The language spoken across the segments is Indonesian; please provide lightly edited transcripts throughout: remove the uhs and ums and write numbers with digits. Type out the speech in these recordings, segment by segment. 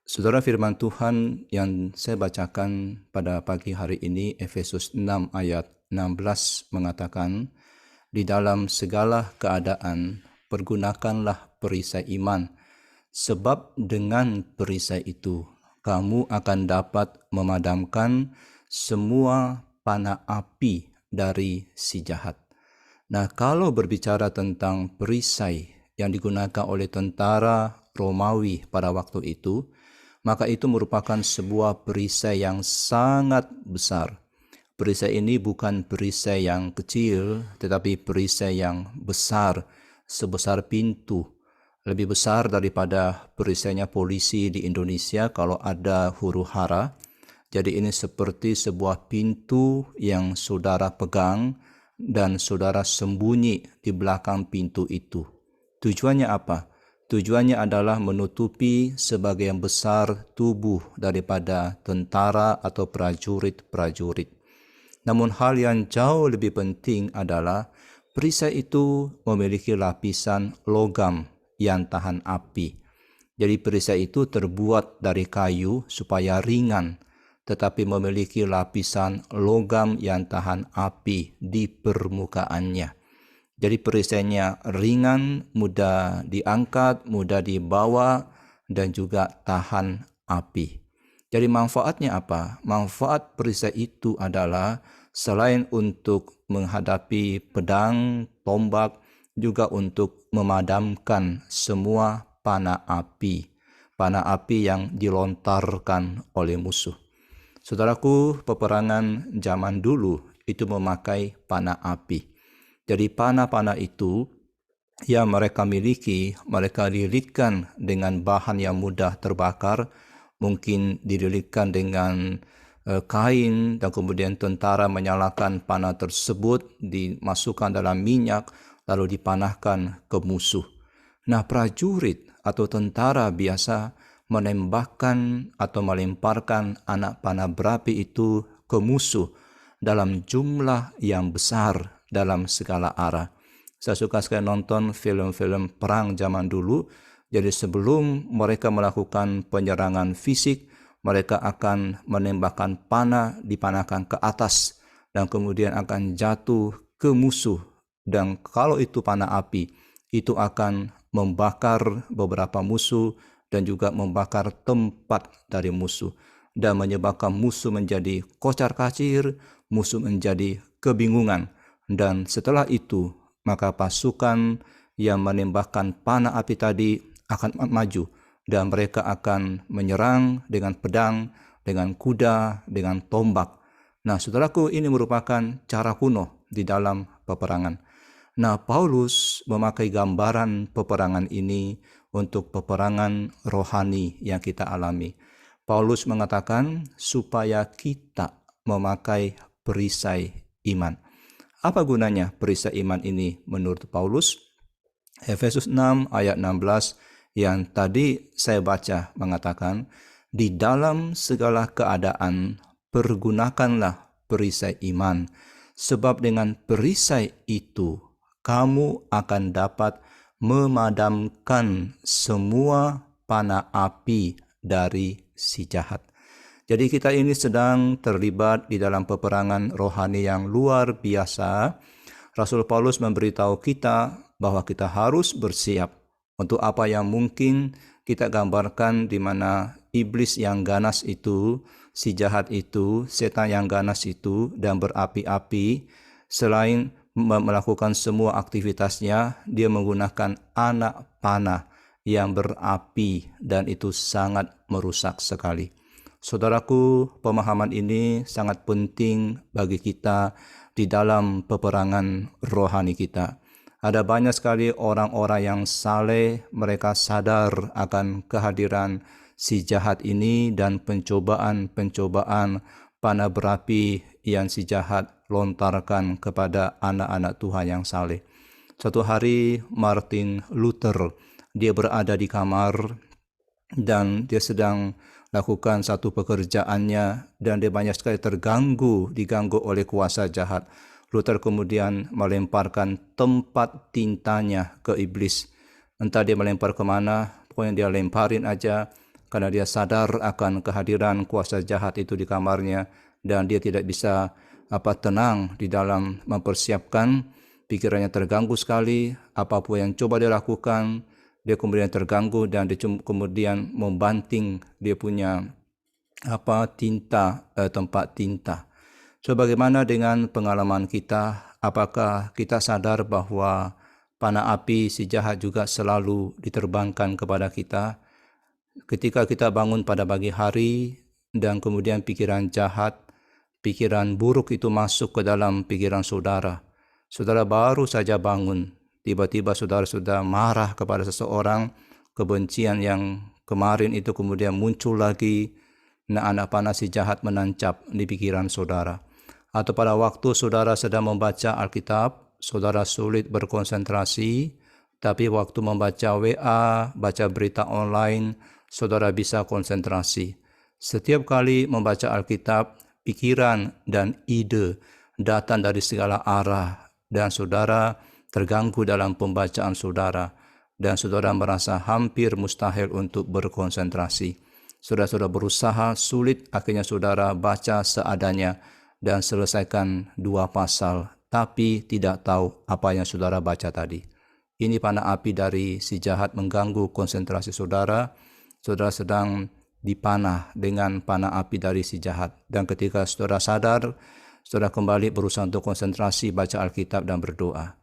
Saudara, firman Tuhan yang saya bacakan pada pagi hari ini, Efesus 6 ayat 16 mengatakan, di dalam segala keadaan pergunakanlah perisai iman, sebab dengan perisai itu kamu akan dapat memadamkan semua panah api dari si jahat. Nah, kalau berbicara tentang perisai yang digunakan oleh tentara Romawi pada waktu itu, maka itu merupakan sebuah perisai yang sangat besar. Perisai ini bukan perisai yang kecil, tetapi perisai yang besar, sebesar pintu. Lebih besar daripada perisainya polisi di Indonesia kalau ada huru hara. Jadi ini seperti sebuah pintu yang saudara pegang dan saudara sembunyi di belakang pintu itu. Tujuannya apa? Tujuannya adalah menutupi sebagian besar tubuh daripada tentara atau prajurit-prajurit. Namun hal yang jauh lebih penting adalah perisai itu memiliki lapisan logam yang tahan api. Jadi perisai itu terbuat dari kayu supaya ringan, tetapi memiliki lapisan logam yang tahan api di permukaannya. Jadi perisainya ringan, mudah diangkat, mudah dibawa, dan juga tahan api. Jadi manfaatnya apa? Manfaat perisai itu adalah selain untuk menghadapi pedang, tombak, juga untuk memadamkan semua panah api yang dilontarkan oleh musuh. Saudaraku, peperangan zaman dulu itu memakai panah api. Jadi panah-panah itu yang mereka miliki, mereka lilitkan dengan bahan yang mudah terbakar, mungkin dililitkan dengan kain, dan kemudian tentara menyalakan panah tersebut, dimasukkan dalam minyak, lalu dipanahkan ke musuh. Nah, prajurit atau tentara biasa menembakkan atau melemparkan anak panah berapi itu ke musuh dalam jumlah yang besar dalam segala arah. Saya suka sekali nonton film-film perang zaman dulu. Jadi sebelum mereka melakukan penyerangan fisik, mereka akan menembakkan panah, dipanahkan ke atas, dan kemudian akan jatuh ke musuh. Dan kalau itu panah api, itu akan membakar beberapa musuh dan juga membakar tempat dari musuh, dan menyebabkan musuh menjadi kocar-kacir, musuh menjadi kebingungan. Dan setelah itu, maka pasukan yang menembakkan panah api tadi akan maju, dan mereka akan menyerang dengan pedang, dengan kuda, dengan tombak. Nah, saudaraku, ini merupakan cara kuno di dalam peperangan. Nah, Paulus memakai gambaran peperangan ini untuk peperangan rohani yang kita alami. Paulus mengatakan supaya kita memakai perisai iman. Apa gunanya perisai iman ini menurut Paulus? Efesus 6 ayat 16 yang tadi saya baca mengatakan, di dalam segala keadaan pergunakanlah perisai iman, sebab dengan perisai itu kamu akan dapat memadamkan semua panah api dari si jahat. Jadi kita ini sedang terlibat di dalam peperangan rohani yang luar biasa. Rasul Paulus memberitahu kita bahwa kita harus bersiap untuk apa yang mungkin kita gambarkan, di mana iblis yang ganas itu, si jahat itu, setan yang ganas itu dan berapi-api, selain melakukan semua aktivitasnya, dia menggunakan anak panah yang berapi, dan itu sangat merusak sekali. Saudaraku, pemahaman ini sangat penting bagi kita di dalam peperangan rohani kita. Ada banyak sekali orang-orang yang saleh, mereka sadar akan kehadiran si jahat ini dan pencobaan-pencobaan panah berapi yang si jahat lontarkan kepada anak-anak Tuhan yang saleh. Suatu hari Martin Luther, dia berada di kamar dan dia sedang lakukan satu pekerjaannya, dan dia banyak sekali diganggu oleh kuasa jahat. Luther kemudian melemparkan tempat tintanya ke iblis. Entah dia melempar kemana, pokoknya dia lemparin aja. karena dia sadar akan kehadiran kuasa jahat itu di kamarnya, dan dia tidak bisa tenang di dalam mempersiapkan. Pikirannya terganggu sekali, apapun yang coba dia lakukan, dia kemudian terganggu, dan dia kemudian membanting dia punya tempat tinta. So, bagaimana dengan pengalaman kita? Apakah kita sadar bahwa panah api si jahat juga selalu diterbangkan kepada kita? Ketika kita bangun pada pagi hari dan kemudian pikiran jahat, pikiran buruk itu masuk ke dalam pikiran saudara. Saudara baru saja bangun, tiba-tiba saudara sudah marah kepada seseorang, kebencian yang kemarin itu kemudian muncul lagi. Anak panah si jahat menancap di pikiran saudara. Atau pada waktu saudara sedang membaca Alkitab, saudara sulit berkonsentrasi, tapi waktu membaca WA, baca berita online, saudara bisa konsentrasi. Setiap kali membaca Alkitab, pikiran dan ide datang dari segala arah, dan saudara terganggu dalam pembacaan saudara, dan saudara merasa hampir mustahil untuk berkonsentrasi. Saudara berusaha, sulit, akhirnya saudara baca seadanya dan selesaikan 2 pasal, tapi tidak tahu apa yang saudara baca tadi. Ini panah api dari si jahat mengganggu konsentrasi saudara. Saudara sedang dipanah dengan panah api dari si jahat. Dan ketika saudara sadar, saudara kembali berusaha untuk konsentrasi, baca Alkitab dan berdoa.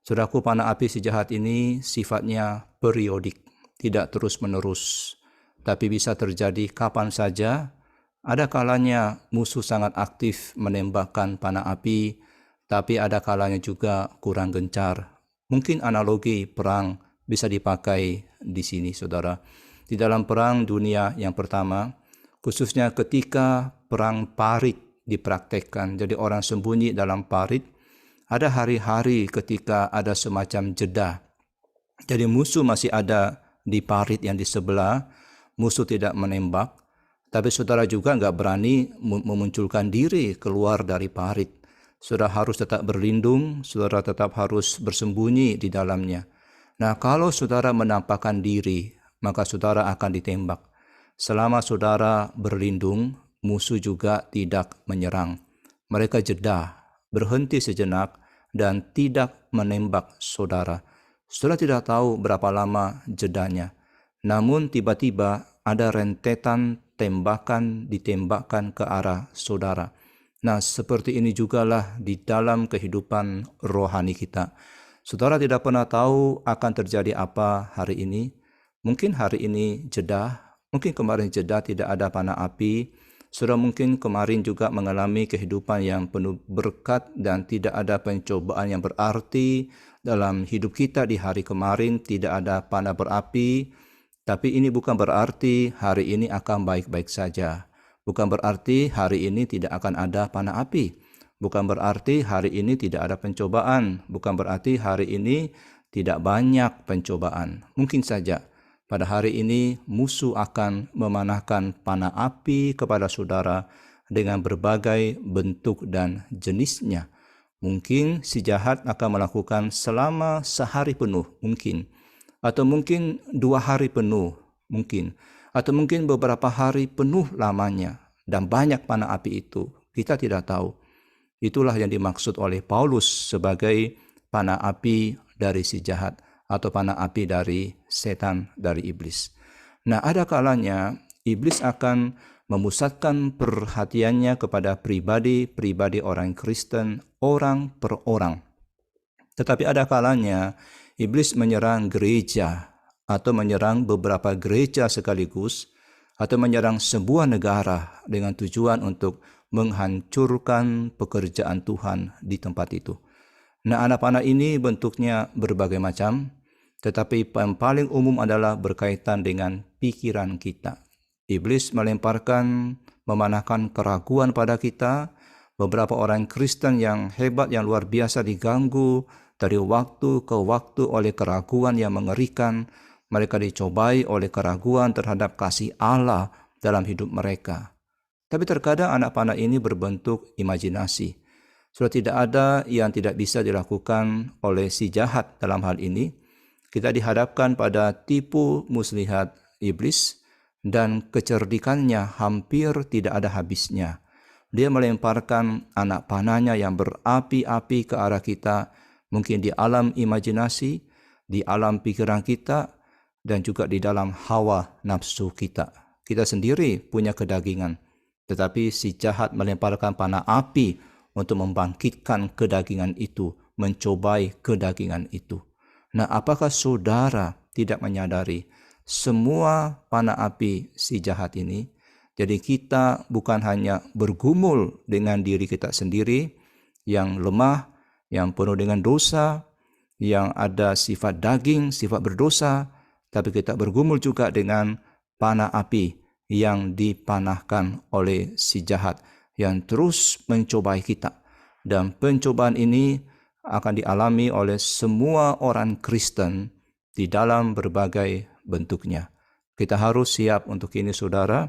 Saudaraku, panah api si jahat ini sifatnya periodik, tidak terus-menerus, tapi bisa terjadi kapan saja. Ada kalanya musuh sangat aktif menembakkan panah api, tapi ada kalanya juga kurang gencar. Mungkin analogi perang bisa dipakai di sini, saudara. Di dalam perang dunia yang pertama, khususnya ketika perang parit dipraktekkan, jadi orang sembunyi dalam parit, ada hari-hari ketika ada semacam jeda. Jadi musuh masih ada di parit yang di sebelah, musuh tidak menembak, tapi saudara juga nggak berani memunculkan diri keluar dari parit. Saudara harus tetap berlindung, saudara tetap harus bersembunyi di dalamnya. Nah, kalau saudara menampakkan diri, maka saudara akan ditembak. Selama saudara berlindung, musuh juga tidak menyerang. Mereka jeda, berhenti sejenak, dan tidak menembak saudara. Saudara tidak tahu berapa lama jedanya. Namun tiba-tiba ada rentetan tembakan ditembakkan ke arah saudara. Nah, seperti ini jugalah di dalam kehidupan rohani kita. Saudara tidak pernah tahu akan terjadi apa hari ini. Mungkin hari ini jeda, mungkin kemarin jeda tidak ada panah api. Saudara mungkin kemarin juga mengalami kehidupan yang penuh berkat dan tidak ada pencobaan yang berarti dalam hidup kita di hari kemarin, tidak ada panah berapi. Tapi ini bukan berarti hari ini akan baik-baik saja. Bukan berarti hari ini tidak akan ada panah api. Bukan berarti hari ini tidak ada pencobaan. Bukan berarti hari ini tidak banyak pencobaan. Mungkin saja pada hari ini musuh akan memanahkan panah api kepada saudara dengan berbagai bentuk dan jenisnya. Mungkin si jahat akan melakukan selama sehari penuh, mungkin. Atau mungkin 2 hari penuh, mungkin. Atau mungkin beberapa hari penuh lamanya. Dan banyak panah api itu, kita tidak tahu. Itulah yang dimaksud oleh Paulus sebagai panah api dari si jahat, atau panah api dari setan, dari iblis. Nah, ada kalanya iblis akan memusatkan perhatiannya kepada pribadi-pribadi orang Kristen, orang per orang. Tetapi ada kalanya iblis menyerang gereja, atau menyerang beberapa gereja sekaligus, atau menyerang sebuah negara dengan tujuan untuk menghancurkan pekerjaan Tuhan di tempat itu. Nah, anak panah ini bentuknya berbagai macam, tetapi yang paling umum adalah berkaitan dengan pikiran kita. Iblis memanahkan keraguan pada kita. Beberapa orang Kristen yang hebat, yang luar biasa diganggu dari waktu ke waktu oleh keraguan yang mengerikan. Mereka dicobai oleh keraguan terhadap kasih Allah dalam hidup mereka. Tapi terkadang anak panah ini berbentuk imajinasi. Sudah tidak ada yang tidak bisa dilakukan oleh si jahat dalam hal ini. Kita dihadapkan pada tipu muslihat iblis. dan kecerdikannya hampir tidak ada habisnya. Dia melemparkan anak panahnya yang berapi-api ke arah kita, mungkin di alam imajinasi, di alam pikiran kita, dan juga di dalam hawa nafsu kita. Kita sendiri punya kedagingan, tetapi si jahat melemparkan panah api untuk membangkitkan kedagingan itu, mencobai kedagingan itu. Nah, apakah saudara tidak menyadari semua panah api si jahat ini? Jadi kita bukan hanya bergumul dengan diri kita sendiri yang lemah, yang penuh dengan dosa, yang ada sifat daging, sifat berdosa, tapi kita bergumul juga dengan panah api yang dipanahkan oleh si jahat yang terus mencobai kita. Dan pencobaan ini akan dialami oleh semua orang Kristen di dalam berbagai bentuknya. Kita harus siap untuk ini, saudara.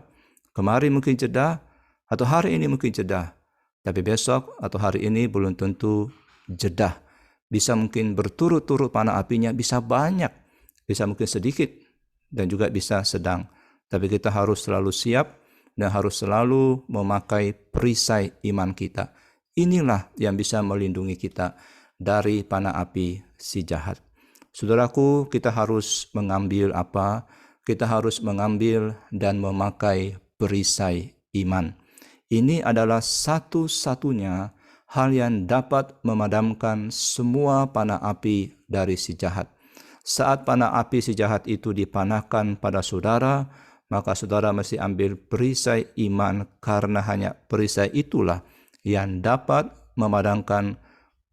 Kemarin mungkin jeda, atau hari ini mungkin jeda, tapi besok atau hari ini belum tentu jeda. Bisa mungkin berturut-turut panah apinya, bisa banyak, bisa mungkin sedikit, dan juga bisa sedang. Tapi kita harus selalu siap dan harus selalu memakai perisai iman kita. Inilah yang bisa melindungi kita dari panah api si jahat. Saudaraku, kita harus mengambil apa? Kita harus mengambil dan memakai perisai iman. Ini adalah satu-satunya hal yang dapat memadamkan semua panah api dari si jahat. Saat panah api si jahat itu dipanahkan pada saudara, maka saudara mesti ambil perisai iman, karena hanya perisai itulah yang dapat memadamkan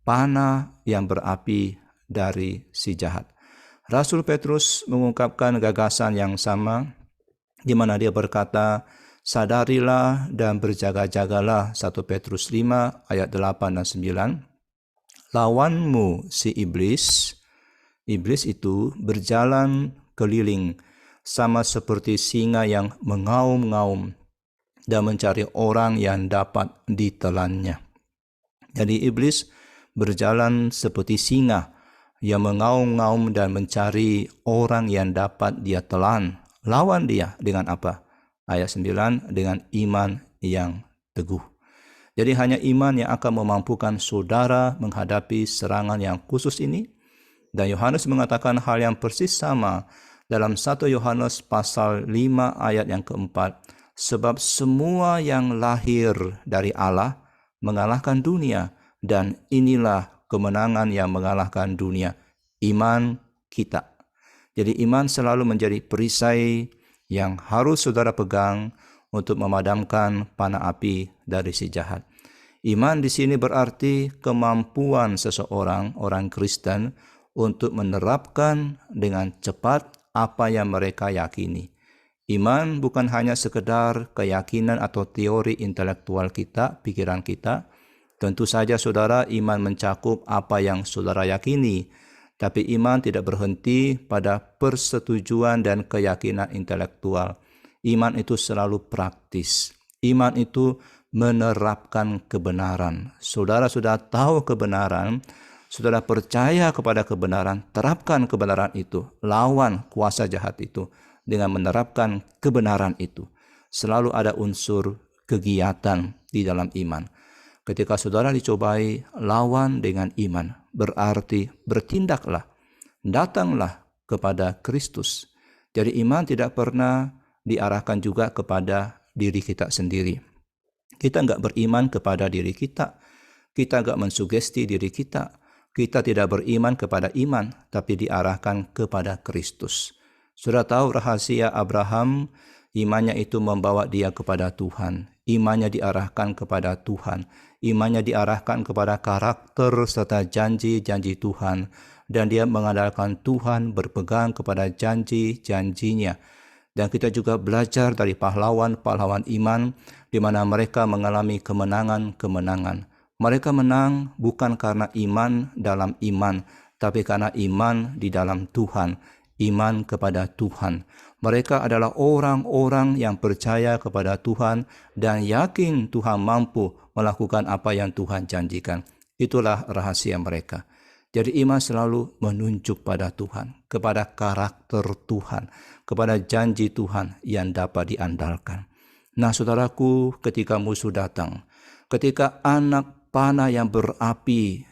panah yang berapi dari si jahat. Rasul Petrus mengungkapkan gagasan yang sama, di mana dia berkata, sadarilah dan berjaga-jagalah, 1 Petrus 5 ayat 8 dan 9. Lawanmu si iblis itu berjalan keliling sama seperti singa yang mengaum-ngaum dan mencari orang yang dapat ditelannya. Jadi iblis berjalan seperti singa yang mengaum-ngaum dan mencari orang yang dapat dia telan. Lawan dia dengan apa? Ayat 9, dengan iman yang teguh. Jadi hanya iman yang akan memampukan saudara menghadapi serangan yang khusus ini. Dan Yohanes mengatakan hal yang persis sama dalam 1 Yohanes pasal 5 ayat yang keempat. Sebab semua yang lahir dari Allah mengalahkan dunia, dan inilah kemenangan yang mengalahkan dunia, iman kita. Jadi iman selalu menjadi perisai yang harus saudara pegang untuk memadamkan panah api dari si jahat. Iman di sini berarti kemampuan seseorang, orang Kristen, untuk menerapkan dengan cepat apa yang mereka yakini. Iman bukan hanya sekedar keyakinan atau teori intelektual kita, pikiran kita. Tentu saja saudara, iman mencakup apa yang saudara yakini. Tapi iman tidak berhenti pada persetujuan dan keyakinan intelektual. Iman itu selalu praktis. Iman itu menerapkan kebenaran. Saudara sudah tahu kebenaran, saudara percaya kepada kebenaran, terapkan kebenaran itu. Lawan kuasa jahat itu dengan menerapkan kebenaran itu. Selalu ada unsur kegiatan di dalam iman. Ketika saudara dicobai, lawan dengan iman. Berarti bertindaklah, datanglah kepada Kristus. Jadi iman tidak pernah diarahkan juga kepada diri kita sendiri. Kita enggak beriman kepada diri kita. Kita enggak mensugesti diri kita. Kita tidak beriman kepada iman, tapi diarahkan kepada Kristus. Sudah tahu rahasia Abraham, imannya itu membawa dia kepada Tuhan. Imannya diarahkan kepada Tuhan. Imannya diarahkan kepada karakter serta janji-janji Tuhan. Dan dia mengandalkan Tuhan, berpegang kepada janji-janjinya. Dan kita juga belajar dari pahlawan-pahlawan iman, di mana mereka mengalami kemenangan-kemenangan. Mereka menang bukan karena iman dalam iman, tapi karena iman di dalam Tuhan. Iman kepada Tuhan. Mereka adalah orang-orang yang percaya kepada Tuhan dan yakin Tuhan mampu melakukan apa yang Tuhan janjikan. Itulah rahasia mereka. Jadi iman selalu menunjuk pada Tuhan, kepada karakter Tuhan, kepada janji Tuhan yang dapat diandalkan. Nah, saudaraku, ketika musuh datang, ketika anak panah yang berapi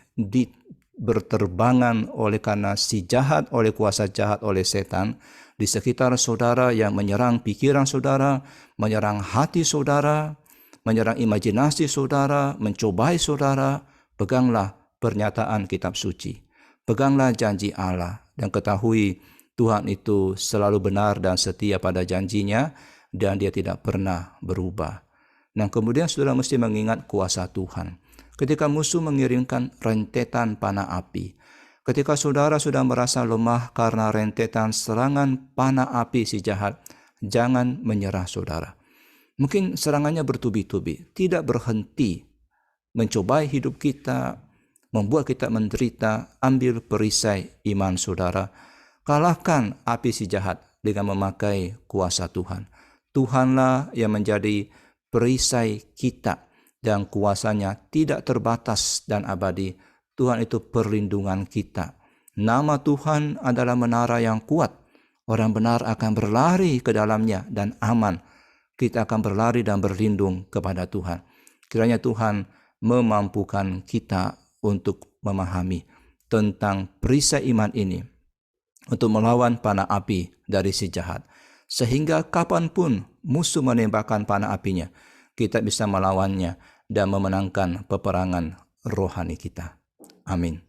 berterbangan oleh karena si jahat, oleh kuasa jahat, oleh setan, di sekitar saudara yang menyerang pikiran saudara, menyerang hati saudara, menyerang imajinasi saudara, mencobai saudara, peganglah pernyataan kitab suci. Peganglah janji Allah dan ketahui Tuhan itu selalu benar dan setia pada janjinya dan dia tidak pernah berubah. Nah, kemudian saudara mesti mengingat kuasa Tuhan. Ketika musuh mengirimkan rentetan panah api, ketika saudara sudah merasa lemah karena rentetan serangan panah api si jahat, jangan menyerah saudara. Mungkin serangannya bertubi-tubi, tidak berhenti mencobai hidup kita, membuat kita menderita. Ambil perisai iman saudara, kalahkan api si jahat dengan memakai kuasa Tuhan. Tuhanlah yang menjadi perisai kita dan kuasanya tidak terbatas dan abadi. Tuhan itu perlindungan kita. Nama Tuhan adalah menara yang kuat. Orang benar akan berlari ke dalamnya dan aman. Kita akan berlari dan berlindung kepada Tuhan. Kiranya Tuhan memampukan kita untuk memahami tentang perisai iman ini, untuk melawan panah api dari si jahat. Sehingga kapanpun musuh menembakkan panah apinya, kita bisa melawannya dan memenangkan peperangan rohani kita. Amin.